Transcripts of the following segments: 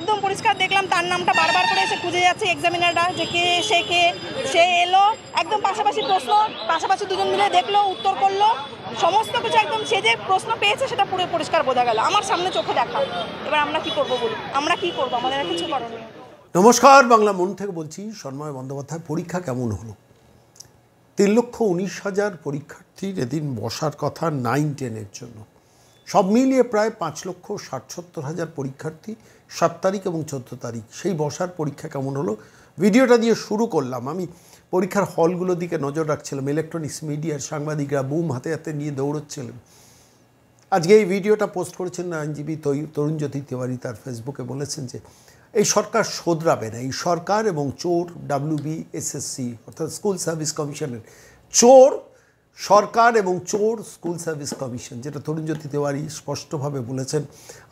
একদম পরিষ্কার দেখলাম তার নামটা বারবার করে এসে খুঁজে যাচ্ছে এক্সামিনাররা যে সে এলো, একদম পাশাপাশি প্রশ্ন, পাশাপাশি দুজন মিলে দেখলো, উত্তর করলো, সমস্ত কিছু একদম সে যে প্রশ্ন পেয়েছে সেটা পুরো পরিষ্কার বোঝা গেল আমার সামনে চোখে দেখা। এবার আমরা কি করবো বলুন, আমরা কি করবো, আমাদের আর কিছু করণীয়। নমস্কার, বাংলা মন থেকে বলছি সন্ময় বন্দ্যোপাধ্যায়। পরীক্ষা কেমন হলো? 3,19,000 পরীক্ষার্থীর এদিন বসার কথা 9-10-এর জন্য। সব মিলিয়ে প্রায় 5,60,70,000 পরীক্ষার্থী 7 তারিখ এবং 14 তারিখ সেই বসার পরীক্ষা কেমন হলো ভিডিওটা দিয়ে শুরু করলাম। আমি পরীক্ষার হলগুলোর দিকে নজর রাখছিলাম। ইলেকট্রনিক্স মিডিয়ার সাংবাদিকরা বুম হাতে হাতে নিয়ে দৌড়চ্ছিলেন। আজকে এই ভিডিওটা পোস্ট করেছেন আইনজীবী তরুণজ্যোতি তিওয়ারি। তার ফেসবুকে বলেছেন যে এই সরকার শোধরাবে না। এই সরকার এবং চোর WBSSC অর্থাৎ স্কুল সার্ভিস কমিশনের চোর সরকার এবং চোর স্কুল সার্ভিস কমিশন, যেটা তরুণজ্যোতি তিওয়ারি স্পষ্টভাবে বলেছেন।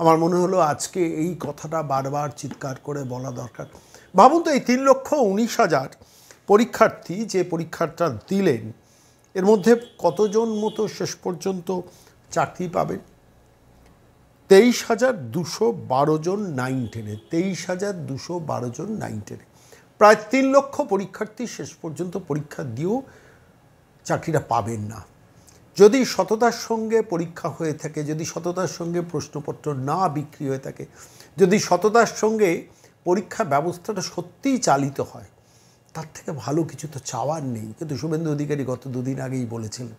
আমার মনে হলো আজকে এই কথাটা বারবার চিৎকার করে বলা দরকার। ভাবুন তো, এই 3,19,000 পরীক্ষার্থী যে পরীক্ষাটা দিলেন এর মধ্যে কতজন মতো শেষ পর্যন্ত চাকরি পাবেন? 23,212 জন 9-10-এ, 23,212 জন 9-10-এ। প্রায় 3 লক্ষ পরীক্ষার্থী শেষ পর্যন্ত পরীক্ষা দিয়েও চাকরিটা পাবেন না। যদি সততার সঙ্গে পরীক্ষা হয়ে থাকে, যদি সততার সঙ্গে প্রশ্নপত্র না বিক্রি হয়ে থাকে, যদি সততার সঙ্গে পরীক্ষা ব্যবস্থাটা সত্যিই চালিত হয়, তার থেকে ভালো কিছু তো চাওয়ার নেই। কিন্তু শুভেন্দু অধিকারী গত 2 দিন আগেই বলেছিলেন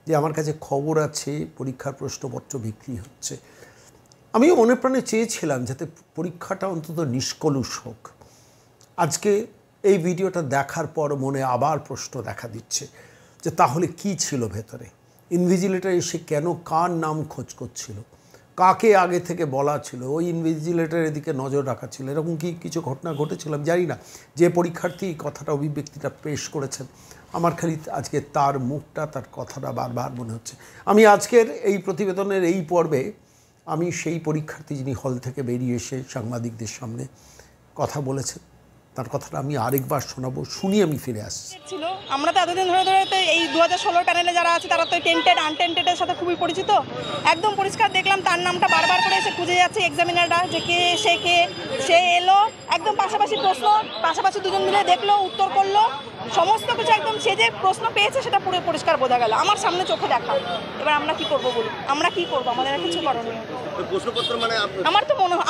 যে আমার কাছে খবর আছে পরীক্ষার প্রশ্নপত্র বিক্রি হচ্ছে। আমিও মনে প্রাণে চেয়েছিলাম যাতে পরীক্ষাটা অন্তত নিষ্কলুষ হোক। আজকে এই ভিডিওটা দেখার পর মনে আবার প্রশ্ন দেখা দিচ্ছে যে তাহলে কি ছিল ভেতরে? ইনভিজিলেটর এসে কেন কার নাম খোঁজ করছিল? কাকে আগে থেকে বলা ছিল? ওই ইনভিজিলেটর এদিকে নজর রাখা ছিল? এরকম কি কিছু ঘটনা ঘটেছিল? জানি না। যে পরীক্ষার্থী কথাটা অভিব্যক্তিটা পেশ করেছেন, আমার খালি আজকে তার মুখটা, তার কথাটা বারবার মনে হচ্ছে। আমি আজকের এই প্রতিবেদনের এই পর্বে আমি সেই পরীক্ষার্থী যিনি হল থেকে বেরিয়ে এসে সাংবাদিকদের সামনে কথা বলেছেন, তার কথাটা আমি আরেকবার শোনাবো, শুনি আমি ফিরে আসছি। ছিল আমরা তো এতদিন ধরে তো এই 2016 প্যানেলে যারা আছে তারা তো টেন্টেড আনটেন্টেডের সাথে খুবই পরিচিত। একদম পরিষ্কার দেখলাম তার নামটা বারবার করে এসে খুঁজে যাচ্ছে এক্সামিনাররা যে সে এলো, একদম পাশাপাশি প্রশ্ন, পাশাপাশি দুজন মিলে দেখলো, উত্তর করলো, সমস্ত কিছু একদম সে যে প্রশ্ন পেয়েছে সেটা পুরো পরিষ্কার বোঝা গেল আমার সামনে চোখে দেখা। এবার আমরা কি করবো বলুন, আমরা কি করবো, আমাদের আর কিছু করণীয়।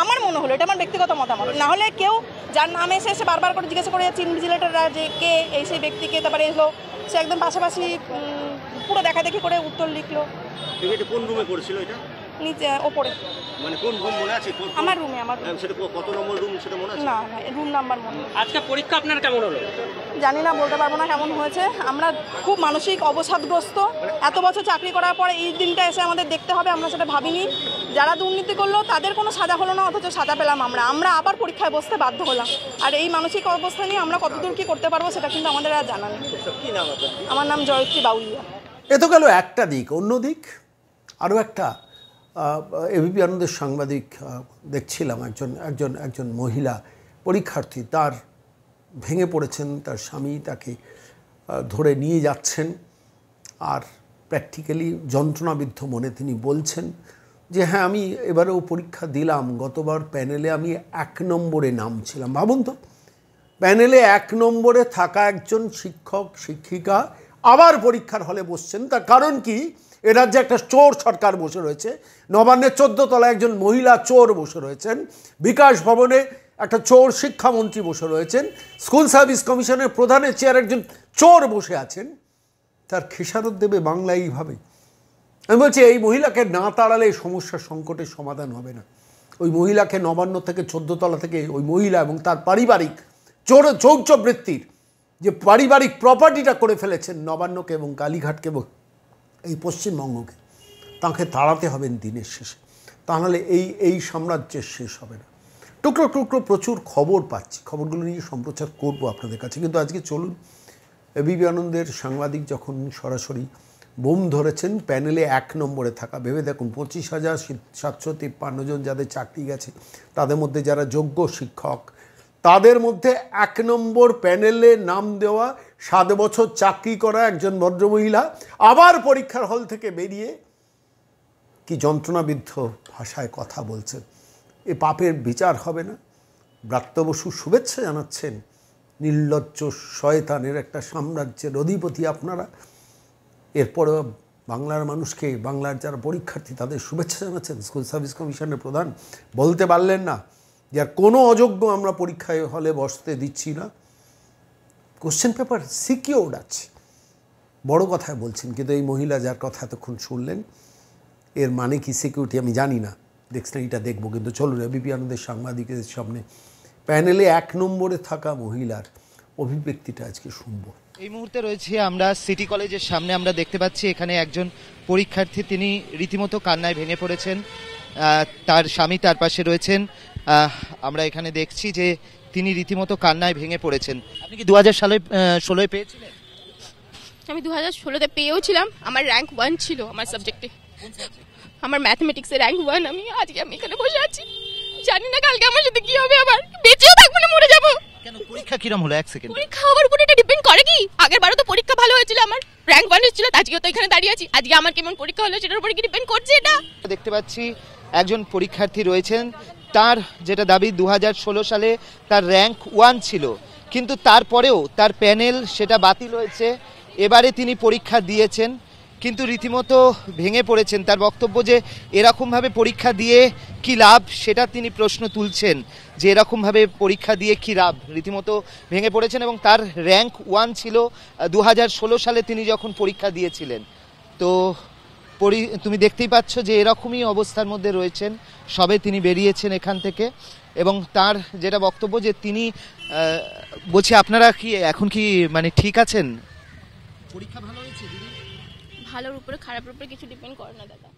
আমার মনে হলো, এটা আমার ব্যক্তিগত মতামত। না হলে কেউ যার নাম এসে বারবার করে জিজ্ঞাসা করে যাচ্ছে ইনভিজিলেটররা যে কে এই সেই ব্যক্তিকে, তারপরে এলো সে একদম পাশাপাশি পুরো দেখাদেখি করে উত্তর লিখলো। কোন রুমে পড়ছিল এটা? নিচে ওপরে। মানে কোন রুম মনে আছে? আমার রুমে। সেটা কত নম্বর রুম সেটা মনে আছে? না, রুম নাম্বার মনে নেই। আজকে পরীক্ষা আপনার কেমন হলো? জানি না, বলতে পারবো না কেমন হয়েছে। আমরা খুব মানসিক অবসাদগ্রস্ত। এত বছর চাকরি করার পরে এই দিনটা এসে আমাদের দেখতে হবে, আমরা সেটা ভাবিনি। যারা দুর্নীতি করলো তাদের কোনো সাজা হলো না, অথচ সাজা পেলাম আমরা আবার পরীক্ষায় বসতে বাধ্য হলাম। আর এই মানসিক অবস্থা নিয়ে আমরা কতদূর কী করতে পারবো সেটা কিন্তু আমাদের আর জানা নেই। আমার নাম জয়ত্রী বাউলিয়া। এ তো গেল একটা দিক। অন্য দিক আরও একটা, এবিপি আনন্দের সাংবাদিক দেখছিলাম, একজন মহিলা পরীক্ষার্থী, তার ভেঙে পড়েছেন, তার স্বামী তাকে ধরে নিয়ে যাচ্ছেন, আর প্র্যাকটিক্যালি যন্ত্রণাবিদ্ধ মনে তিনি বলছেন যে হ্যাঁ, আমি এবারেও পরীক্ষা দিলাম, গতবার প্যানেলে আমি 1 নম্বরে নাম ছিলাম। ভাবুন তো, প্যানেলে 1 নম্বরে থাকা একজন শিক্ষক শিক্ষিকা আবার পরীক্ষার হলে বসছেন। তার কারণ কি? এ রাজ্যে একটা চোর সরকার বসে রয়েছে। নবান্নের 14 তলায় একজন মহিলা চোর বসে রয়েছেন। বিকাশ ভবনে একটা চোর শিক্ষামন্ত্রী বসে রয়েছেন। স্কুল সার্ভিস কমিশনের প্রধানের চেয়ার একজন চোর বসে আছেন। তার খেসারত দেবে বাংলা এইভাবে? আমি বলছি, এই মহিলাকে না তাড়ালে এই সমস্যার সংকটের সমাধান হবে না। ওই মহিলাকে নবান্ন থেকে 14 তলা থেকে ওই মহিলা এবং তার পারিবারিক চৌর্যবৃত্তির যে পারিবারিক প্রপার্টিটা করে ফেলেছেন নবান্নকে এবং কালীঘাটকে এবং এই পশ্চিমবঙ্গকে, তাকে তাড়াতে হবেন দিনের শেষে। তাহলে এই সাম্রাজ্যের শেষ হবে না। টুকরো টুকরো প্রচুর খবর পাচ্ছি, খবরগুলো নিয়ে সম্প্রচার করবো আপনাদের কাছে। কিন্তু আজকে চলুন, এবিপি আনন্দের সাংবাদিক যখন সরাসরি বোম ধরেছেন প্যানেলে 1 নম্বরে থাকা, ভেবে দেখুন 25,753 জন যাদের চাকরি গেছে, তাদের মধ্যে যারা যোগ্য শিক্ষক, তাদের মধ্যে 1 নম্বর প্যানেলে নাম দেওয়া 7 বছর চাকরি করা একজন ভদ্রমহিলা আবার পরীক্ষার হল থেকে বেরিয়ে কি যন্ত্রণাবিদ্ধ ভাষায় কথা বলছেন। এ পাপের বিচার হবে না? ব্রাত্য বসু শুভেচ্ছা জানাচ্ছেন, নির্লজ্জ শয়তানের একটা সাম্রাজ্যের অধিপতি আপনারা। এরপরেও বাংলার মানুষকে, বাংলার যারা পরীক্ষার্থী তাদের শুভেচ্ছা জানাচ্ছেন। স্কুল সার্ভিস কমিশনের প্রধান বলতে পারলেন না যে আর কোনো অযোগ্য আমরা পরীক্ষায় হলে বসতে দিচ্ছি না, কোশ্চেন পেপার সিকিউরড আছে। বড় কথায় বলছেন, কিন্তু এই মহিলা যার কথা এতক্ষণ শুনলেন এর মানে কি সিকিউরিটি আমি জানি না, দেখছেন এটা দেখবো। কিন্তু চলুন এবিপি আনন্দের সাংবাদিকদের সামনে প্যানেলে 1 নম্বরে থাকা মহিলার অভিব্যক্তিটা আজকে শুনবো। এই মুহূর্তে রয়েছে আমরা সিটি কলেজের সামনে। আমরা দেখতে পাচ্ছি এখানে একজন পরীক্ষার্থী, তিনি রীতিমতো কান্নায় ভেঙে পড়েছেন। তার স্বামী তার পাশে রয়েছেন। আমরা এখানে দেখছি যে তিনি রীতিমতো কান্নায় ভেঙে পড়েছেন। আপনি কি 2016 পেয়েছিলেন? আমি 2016-তে পেয়েও ছিলাম। আমার র্যাঙ্ক 1 ছিল আমার সাবজেক্টে, আমার ম্যাথমেটিক্সে র্যাঙ্ক 1। আজকে আমি এখানে বসে আছি, জানি না কালকে আমার সাথে কি হবে, আবার বেঁচেও থাকবো না মরে যাবো। কেন, পরীক্ষা কিরম হলো? 1 সেকেন্ড। পরীক্ষা হওয়ার উপর এটা ডিপেন্ড করে কি? আগের বারও তো পরীক্ষা ভালো হয়েছিল, আমার র্যাঙ্ক 1 এসেছিল, আজকেও তো এখানে দাঁড়িয়ে আছি। আজকে আমার কেমন পরীক্ষা হলো সেটার উপর কি ডিপেন্ড করছে এটা? দেখতে পাচ্ছি একজন পরীক্ষার্থী রয়েছেন, তার যেটা দাবি 2016 সালে তার র্যাঙ্ক 1 ছিল, কিন্তু তারপরেও তার প্যানেল সেটা বাতিল হয়েছে। এবারে তিনি পরীক্ষা দিয়েছেন কিন্তু রীতিমতো ভেঙে পড়েছেন। তার বক্তব্য যে এরকমভাবে পরীক্ষা দিয়ে কি লাভ, সেটা তিনি প্রশ্ন তুলছেন যে এরকমভাবে পরীক্ষা দিয়ে কি লাভ। রীতিমতো ভেঙে পড়েছেন এবং তার র্যাঙ্ক 1 ছিল 2016 সালে তিনি যখন পরীক্ষা দিয়েছিলেন। তো তুমি দেখতেই পাচ্ছ যে এরকমই অবস্থার মধ্যে রয়েছেন। সবে তিনি বেরিয়েছেন এখান থেকে এবং তার যেটা বক্তব্য যে তিনি বলছি, আপনারা কি এখন কি মানে ঠিক আছেন? পরীক্ষা ভালো হয়েছে দিদি? ভালোর উপরে খারাপের উপরে কিছু ডিপেন্ড করে না দাদা।